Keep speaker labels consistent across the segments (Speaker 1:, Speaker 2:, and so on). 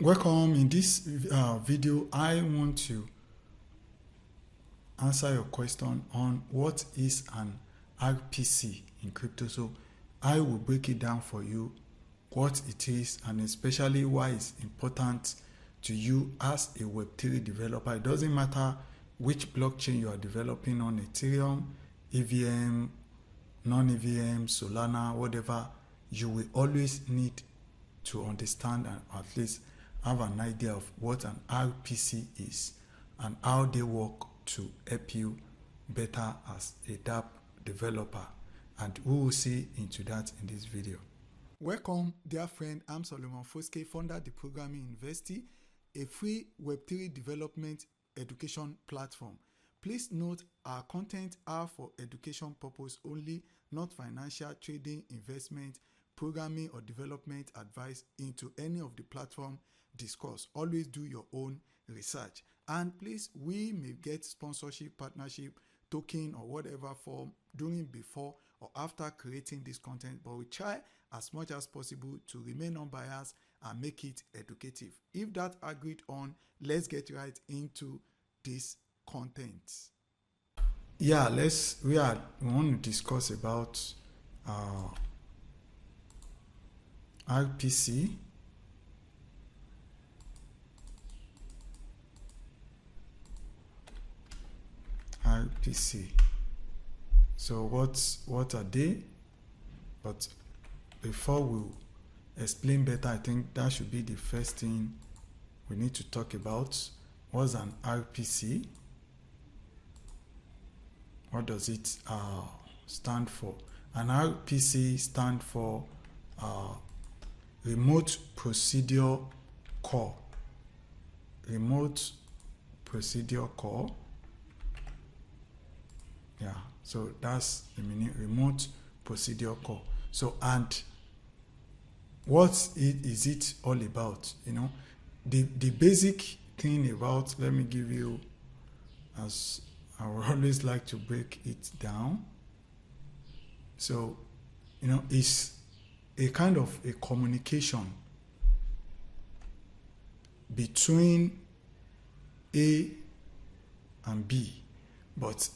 Speaker 1: Welcome. In this video, I want to answer your question on what is an RPC in crypto. So I will break it down for you, what it is, and especially why it's important to you as a Web3 developer. It doesn't matter which blockchain you are developing on, Ethereum, EVM, non-EVM, Solana, whatever, you will always need to understand and at least have an idea of what an RPC is and how they work to help you better as a dApp developer. And we will see into that in this video. Welcome, dear friend. I'm Solomon Faucet, founder of dProgramming University, a free Web3 development education platform. Please note our content are for education purpose only, not financial, trading, investment, programming or development advice into any of the platform discussed. Always do your own research. And please, we may get sponsorship, partnership, token or whatever form during, before or after creating this content, but we try as much as possible to remain unbiased and make it educative. If that agreed on, let's get right into this content. Yeah, we want to discuss about RPC. RPC. So what are they? But before we explain better, I think that should be the first thing we need to talk about. What's an RPC? What does it stand for? An RPC stands for Remote Procedure Call. Remote Procedure Call. Yeah, so that's the meaning, remote procedure call. So, and what is it all about? You know, the basic thing about, let me give you, as I would always like to break it down. So, you know, it's a kind of a communication between A and B, but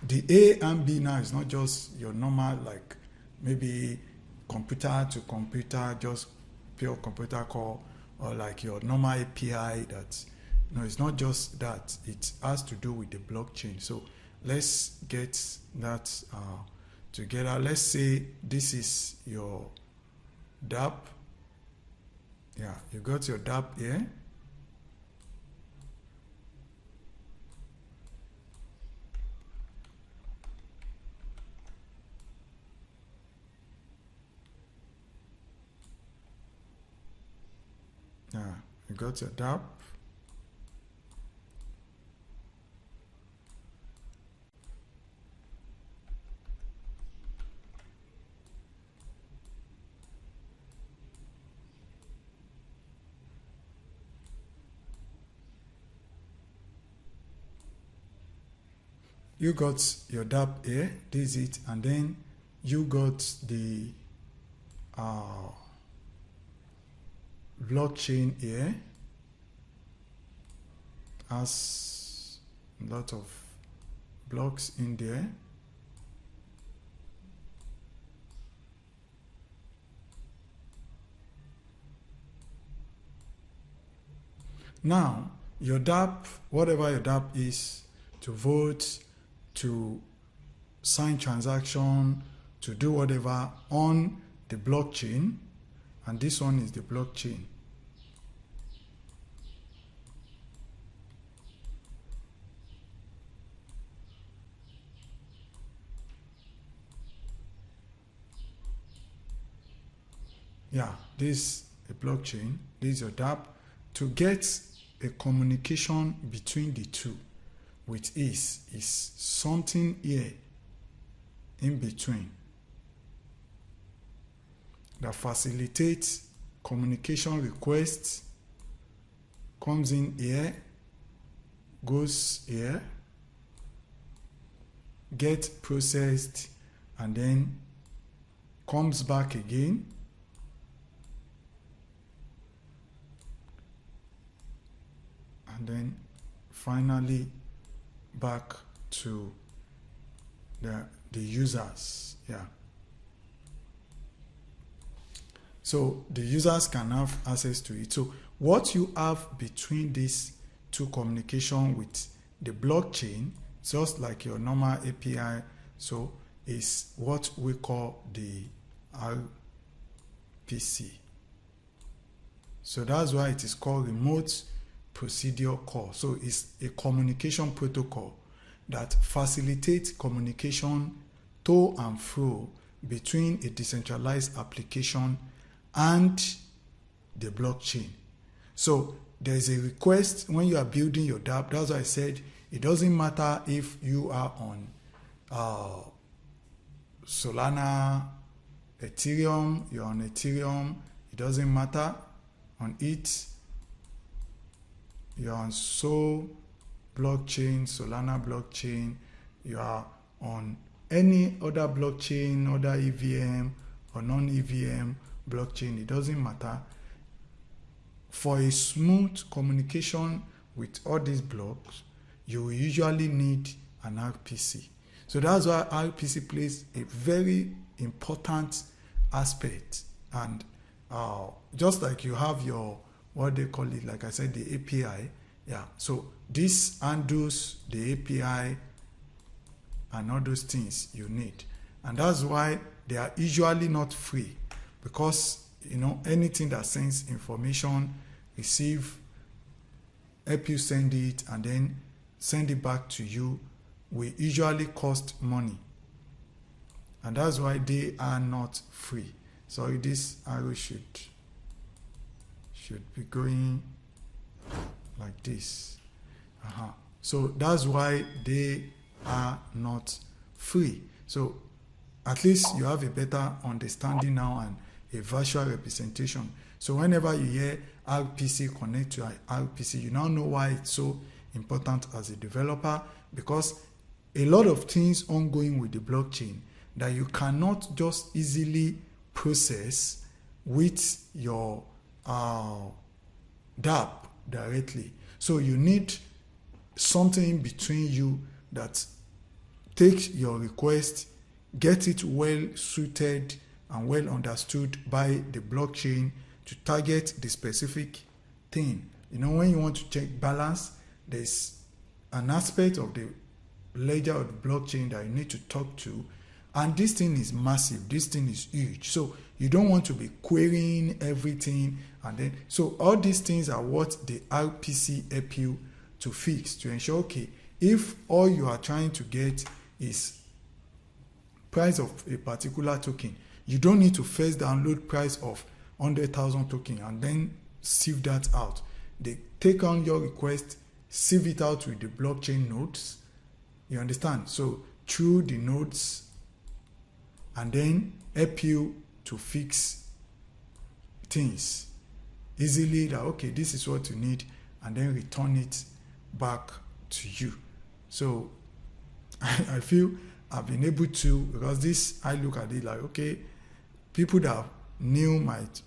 Speaker 1: the A and B now is not just your normal, like maybe computer to computer, just pure computer call, or like your normal API. That, no, it's not just that. It has to do with the blockchain. So let's get that together. Let's say this is your dApp. Yeah, you got your dApp here. Yeah, you got your dApp. You got your dApp here, this is it, and then you got the blockchain here, has a lot of blocks in there. Now, your dApp, whatever your dApp is, to vote, to sign transaction, to do whatever on the blockchain, and this one is the blockchain. Yeah, this is a blockchain, this is your dApp. To get a communication between the two with ease is something here in between that facilitates communication requests, comes in here, goes here, gets processed, and then comes back again, and then finally back to the users. Yeah. So the users can have access to it. So what you have between these two communication with the blockchain, just like your normal API, so is what we call the RPC. So that's why it is called remote procedure call. So it's a communication protocol that facilitates communication to and fro between a decentralized application and the blockchain. So there's a request when you are building your dApp. That's why I said it doesn't matter if you are on Solana, Ethereum, you're on Ethereum, it doesn't matter. On it, you're on Sol blockchain, Solana blockchain, you are on any other blockchain, other EVM or non-EVM blockchain, it doesn't matter. For a smooth communication with all these blocks, you will usually need an RPC. So that's why RPC plays a very important aspect. And just like you have your, what they call it, like I said, the API. Yeah, so this handles the API and all those things you need. And that's why they are usually not free, because anything that sends information, receive, help you send it, and then send it back to you will usually cost money. And that's why they are not free. Sorry, this arrow should be going like this. So that's why they are not free. So at least you have a better understanding now and a virtual representation. So whenever you hear RPC connect to RPC, you now know why it's so important as a developer, because a lot of things ongoing with the blockchain that you cannot just easily process with your dApp directly. So you need something between you that takes your request, get it well suited and well understood by the blockchain to target the specific thing. When you want to check balance, there's an aspect of the ledger of the blockchain that you need to talk to. And this thing is massive. This thing is huge. So you don't want to be querying everything. And then, so all these things are what the RPC help you to fix, to ensure, okay, if all you are trying to get is price of a particular token, you don't need to first download price of 100,000 token and then sieve that out. They take on your request, sieve it out with the blockchain nodes. You understand? So through the nodes, and then help you to fix things easily, that okay, this is what you need, and then return it back to you. So I feel I've been able to, because this, I look at it like, okay, people that are new might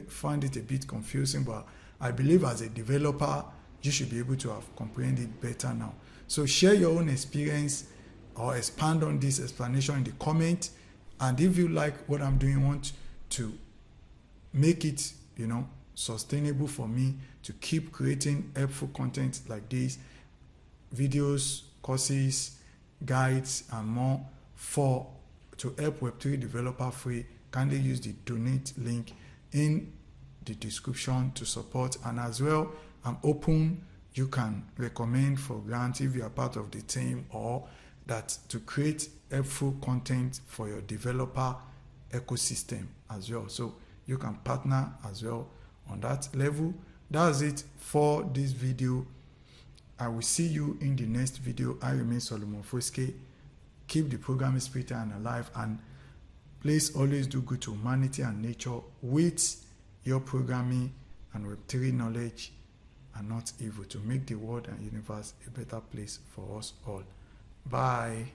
Speaker 1: find it a bit confusing, but I believe as a developer, you should be able to have comprehended better now. So share your own experience or expand on this explanation in the comment. And if you like what I'm doing, want to make it, sustainable for me to keep creating helpful content like this, videos, courses, guides, and more to help Web3 developer free, kindly use the donate link in the description to support. And as well, I'm open. You can recommend for grants if you are part of the team, or that to create helpful content for your developer ecosystem as well. So you can partner as well on that level. That's it for this video. I will see you in the next video. I remain Solomon Foske. Keep the programming spirit and alive, and please always do good to humanity and nature with your programming and Web3 knowledge, and not evil, to make the world and universe a better place for us all. Bye.